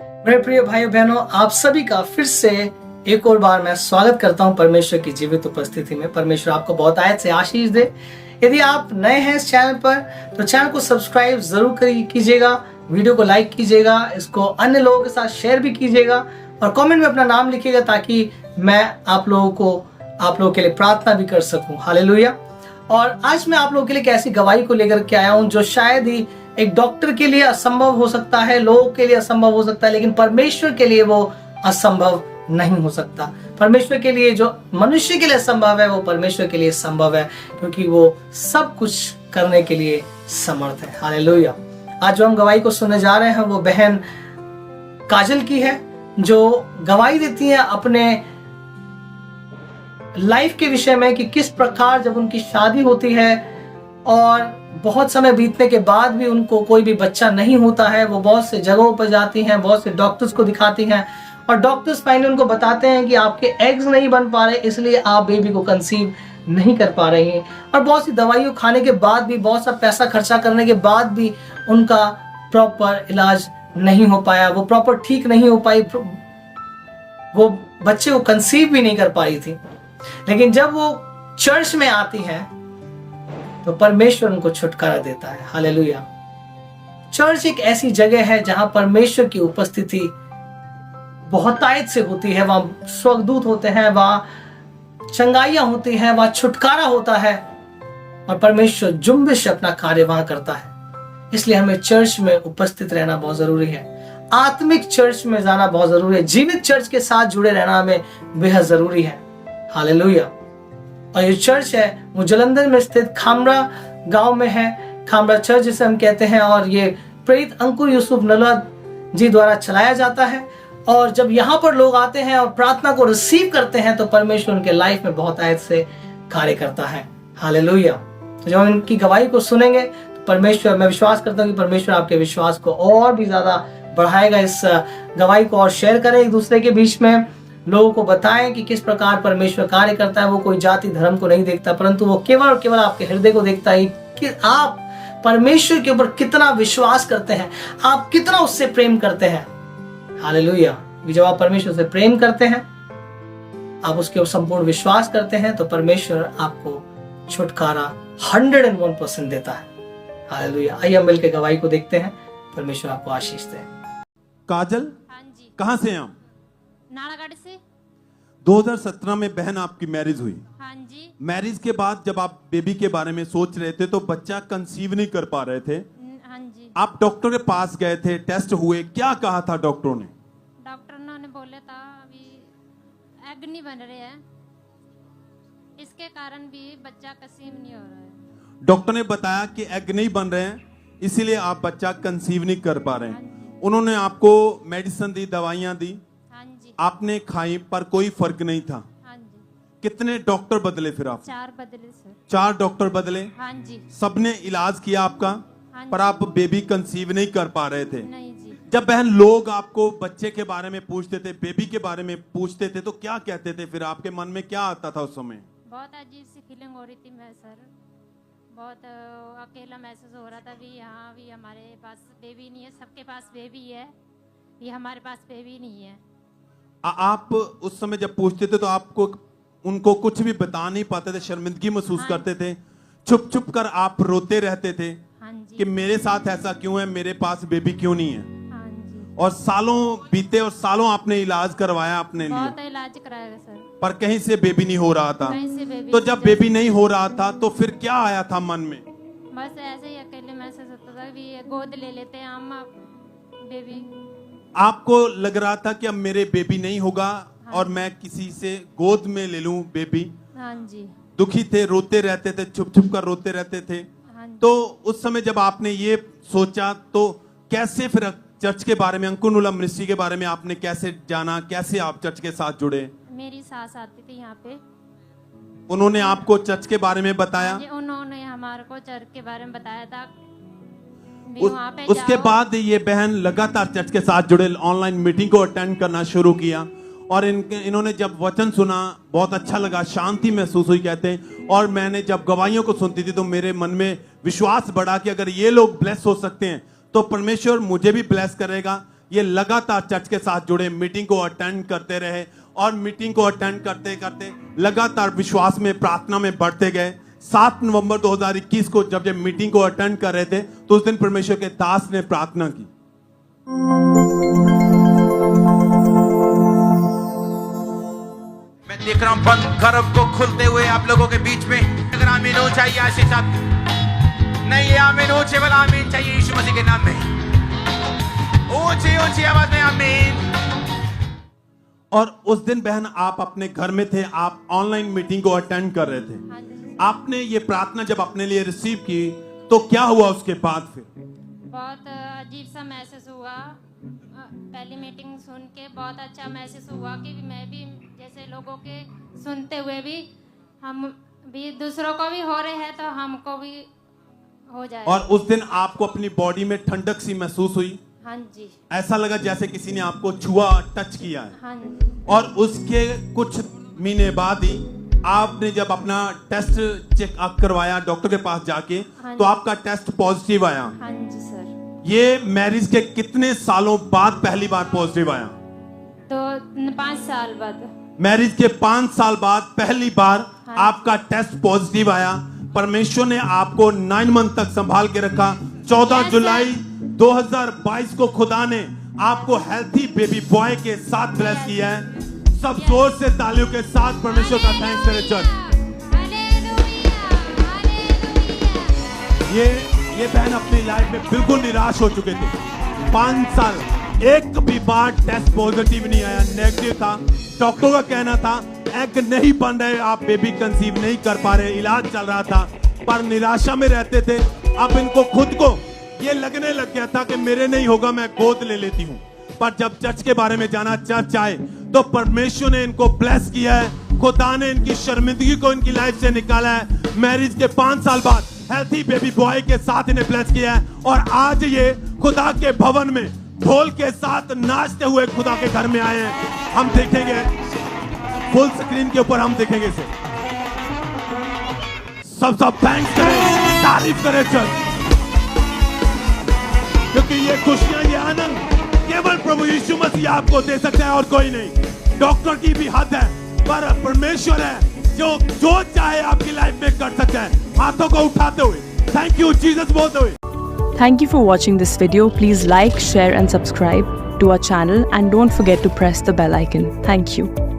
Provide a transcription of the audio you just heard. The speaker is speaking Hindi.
मेरे प्रिय भाइयों बहनों, आप सभी का फिर से एक और बार मैं स्वागत करता हूं परमेश्वर की जीवित उपस्थिति में। परमेश्वर आपको बहुत आयत से आशीष दे। यदि आप नए हैं इस चैनल पर तो चैनल को सब्सक्राइब जरूर कीजिएगा, वीडियो को लाइक कीजिएगा, इसको अन्य लोगों के साथ शेयर भी कीजिएगा और कमेंट में अपना नाम लिखिएगा ताकि मैं आप लोगों के लिए प्रार्थना भी कर सकूं। हालेलुया। और आज मैं आप लोगों के लिए एक ऐसी गवाही को लेकर के आया हूं जो शायद ही एक डॉक्टर के लिए असंभव हो सकता है, लोगों के लिए असंभव हो सकता है, लेकिन परमेश्वर के लिए वो असंभव नहीं हो सकता। परमेश्वर के लिए जो मनुष्य के लिए असंभव है वो परमेश्वर के लिए संभव है, क्योंकि वो सब कुछ करने के लिए समर्थ है। हालेलुया। आज जो हम गवाही को सुनने जा रहे हैं वो बहन काजल की है, जो गवाही देती है अपने लाइफ के विषय में कि किस प्रकार जब उनकी शादी होती है और बहुत समय बीतने के बाद भी उनको कोई भी बच्चा नहीं होता है, वो बहुत से जगहों पर जाती हैं, बहुत से डॉक्टर्स को दिखाती हैं और डॉक्टर्स फाइनली उनको बताते हैं कि आपके एग्स नहीं बन पा रहे, इसलिए आप बेबी को कंसीव नहीं कर पा रही हैं। और बहुत सी दवाइयों खाने के बाद भी, बहुत सा पैसा खर्चा करने के बाद भी उनका प्रॉपर इलाज नहीं हो पाया, वो प्रॉपर ठीक नहीं हो पाई, वो बच्चे को कंसीव भी नहीं कर पाई थी। लेकिन जब वो चर्च में आती हैं तो परमेश्वर उनको छुटकारा देता है। हालेलुया। चर्च एक ऐसी जगह है जहां परमेश्वर की उपस्थिति बहुत आयत से होती है, वहां स्वर्गदूत होते हैं, वहां चंगाइयां होती हैं, वहां छुटकारा होता है और परमेश्वर जुम्बिश अपना कार्य वहां करता है। इसलिए हमें चर्च में उपस्थित रहना बहुत जरूरी है, आत्मिक चर्च में जाना बहुत जरूरी है, जीवित चर्च के साथ जुड़े रहना हमें बेहद जरूरी है। हालेलुया। और ये चर्च है वो जालंधर में स्थित खामरा गांव में है, खामरा चर्च जिसे हम कहते हैं, और ये प्रेरित अंकुर यूसुफ नलवा जी द्वारा चलाया जाता है। और जब यहाँ पर लोग आते हैं और प्रार्थना को रिसीव करते हैं तो परमेश्वर उनके लाइफ में बहुत आयत से कार्य करता है। हालेलुया। तो जब हम इनकी गवाही को सुनेंगे तो परमेश्वर, मैं विश्वास करता हूँ कि परमेश्वर आपके विश्वास को और भी ज्यादा बढ़ाएगा। इस गवाही को और शेयर करें एक दूसरे के बीच में, लोगों को बताएं कि किस प्रकार परमेश्वर कार्य करता है। वो कोई जाति धर्म को नहीं देखता, परंतु वो केवल और केवल आपके हृदय को देखता है कि आप परमेश्वर के ऊपर कितना विश्वास करते हैं, आप कितना उससे प्रेम करते हैं। हालेलुया। जब आप परमेश्वर से प्रेम करते हैं, आप उसके ऊपर संपूर्ण विश्वास करते हैं, तो परमेश्वर आपको छुटकारा 101% देता है। हालेलुया। आइए हम मिलकर गवाही को देखते हैं। परमेश्वर आपको आशीष दे। काजल, हाँ जी, कहाँ से हैं आप? नालागढ़ से। 2017 में बहन आपकी मैरिज हुई। हाँ जी। मैरिज के बाद जब आप बेबी के बारे में सोच रहे थे तो बच्चा कंसीव नहीं कर पा रहे थे, हाँ जी। आप डॉक्टर के पास गए थे, टेस्ट हुए, क्या कहा था डॉक्टरों ने? डॉक्टर ने बोले था अभी एग नहीं बन रहे हैं, इसके कारण भी बच्चा कंसीव नहीं हो रहा है। डॉक्टर ने बताया कि एग नहीं बन रहे हैं, इसीलिए आप बच्चा कंसीव नहीं कर पा रहे हैं। उन्होंने आपको मेडिसिन दी, दवाइयां दी, हाँ जी। आपने खाई पर कोई फर्क नहीं था। हाँ जी। कितने डॉक्टर बदले फिर आप? 4 बदले सर। 4 डॉक्टर बदले। हाँ जी। सबने इलाज किया आपका, हाँ पर जी। आप बेबी कंसीव नहीं कर पा रहे थे। नहीं जी। जब बहन लोग आपको बच्चे के बारे में पूछते थे, बेबी के बारे में पूछते थे, तो क्या कहते थे फिर? आपके मन में क्या आता था उस समय? बहुत अजीब सी फीलिंग हो रही थी मैं सर, बहुत अकेला महसूस हो रहा था। भी यहाँ भी हमारे पास बेबी नहीं है, सबके पास बेबी है, ये हमारे पास बेबी नहीं है। आप उस समय जब पूछते थे तो आपको उनको कुछ भी बता नहीं पाते थे, शर्मिंदगी महसूस हाँ। करते थे, छुप छुप कर आप रोते रहते थे हाँ जी। कि मेरे साथ ऐसा क्यों है, मेरे पास बेबी क्यों नहीं है। हाँ जी। और सालों बीते और सालों आपने इलाज करवाया अपने बहुत लिए, इलाज कराया सर, पर कहीं से बेबी नहीं हो रहा था। कहीं से बेबी तो जब बेबी नहीं हो रहा था तो फिर क्या आया था मन में? बस ऐसे ही अकेले महसूस होता था भी ये गोद ले लेते हैं हम बेबी। आपको लग रहा था कि अब मेरे बेबी नहीं होगा हाँ। और मैं किसी से गोद में ले लूं बेबी। हाँ जी। दुखी थे, रोते रहते थे, छुप छुप कर रोते रहते थे। हाँ जी। तो उस समय जब आपने ये सोचा तो कैसे फिर चर्च के बारे में, अंकुर नुला मिनिस्ट्री के बारे में आपने कैसे जाना, कैसे आप चर्च के साथ जुड़े? मेरी सास आती थी यहाँ पे, उन्होंने आपको चर्च के बारे में बताया? उन्होंने हमारे को चर्च के बारे में बताया था। वहाँ पे उसके जाओ। बाद ये बहन लगातार चर्च के साथ जुड़े, ऑनलाइन मीटिंग को अटेंड करना शुरू किया और इन्होंने जब वचन सुना बहुत अच्छा लगा, शांति महसूस हुई कहते हैं। और मैंने जब गवाहियों को सुनती थी तो मेरे मन में विश्वास बढ़ा कि अगर ये लोग ब्लेस हो सकते हैं तो परमेश्वर मुझे भी ब्लेस करेगा। ये लगातार चर्च के साथ जुड़े, मीटिंग को अटेंड करते रहे और मीटिंग को अटेंड करते करते लगातार विश्वास में, प्रार्थना में बढ़ते गए। 7 नवंबर 2021 को जब ये मीटिंग को अटेंड कर रहे थे तो उस दिन परमेश्वर के दास ने प्रार्थना की। मैं देख रहा हूं बंद गर्भ को खुलते हुए आप लोगों के बीच में। अगर आमीन हो चाहिए आशीष आप नहीं, ये आमीन हो केवल आमीन चाहिए यीशु मसीह के नाम में। ऊंची ऊंची आवाज में आमीन। और उस दिन बहन आप अपने घर में थे, आप ऑनलाइन मीटिंग को अटेंड कर रहे थे। हाँ जी। आपने ये प्रार्थना जब अपने लिए रिसीव की तो क्या हुआ उसके बाद? फिर बहुत अजीब सा महसूस हुआ। पहली मीटिंग सुन के बहुत अच्छा महसूस हुआ कि मैं भी जैसे लोगों के सुनते हुए भी हम भी दूसरों को भी हो रहे हैं तो हमको भी हो जाए। और उस दिन आपको अपनी बॉडी में ठंडक सी महसूस हुई? हाँ जी। ऐसा लगा जैसे किसी ने आपको छुआ, टच किया है। हाँ जी। और उसके कुछ महीने बाद ही आपने जब अपना टेस्ट चेकअप करवाया डॉक्टर के पास जाके, हाँ तो आपका टेस्ट पॉजिटिव आया। हाँ जी सर। ये मैरिज के कितने सालों बाद पहली बार पॉजिटिव आया? तो 5 साल बाद। मैरिज के 5 साल बाद पहली बार हाँ। आपका टेस्ट पॉजिटिव आया। परमेश्वर ने आपको 9 मंथ तक संभाल के रखा। 14 जुलाई 2022 को खुदा ने आपको हेल्थी बेबी बॉय के साथ ब्लेस किया है। सब जोर से तालियों के साथ परमेश्वर का थैंक्स करें चर्च। ये बहन अपनी लाइफ में बिल्कुल निराश हो चुके थे। 5 साल एक भी बार टेस्ट पॉजिटिव नहीं आया, नेगेटिव था। डॉक्टर का कहना था एग नहीं बन रहे, आप बेबी कंसीव नहीं कर पा रहे, इलाज चल रहा था, पर निराशा में रहते थे। अब इनको खुद को ये लगने लग गया था कि मेरे नहीं होगा, मैं गोद ले लेती हूँ। पर जब चर्च के बारे में जाना, चर्च आए तो परमेश्वर ने इनको ब्लेस किया है। खुदा ने इनकी शर्मिंदगी को इनकी लाइफ से निकाला है। मैरिज के 5 साल बाद हेल्थी बेबी बॉय के साथ इन्हें ब्लेस किया है। और आज ये खुदा के भवन में ढोल के साथ नाचते हुए खुदा के घर में आए हैं। हम देखेंगे फुल स्क्रीन के ऊपर, हम देखेंगे इसे। सब थैंक्स करें, तारीफ करें चर्च, क्योंकि ये खुशियां, ये आनंद केवल प्रभु यीशु मसीह आपको दे सकता है और कोई नहीं। डॉक्टर की भी हद है, पर परमेश्वर है जो चाहे आपकी लाइफ में कर सकता है। हाथों को उठाते हुए थैंक यू जीसस बोलते हुए। Thank you for watching this video. Please like, share and subscribe to our channel and don't forget to press the bell icon. Thank you.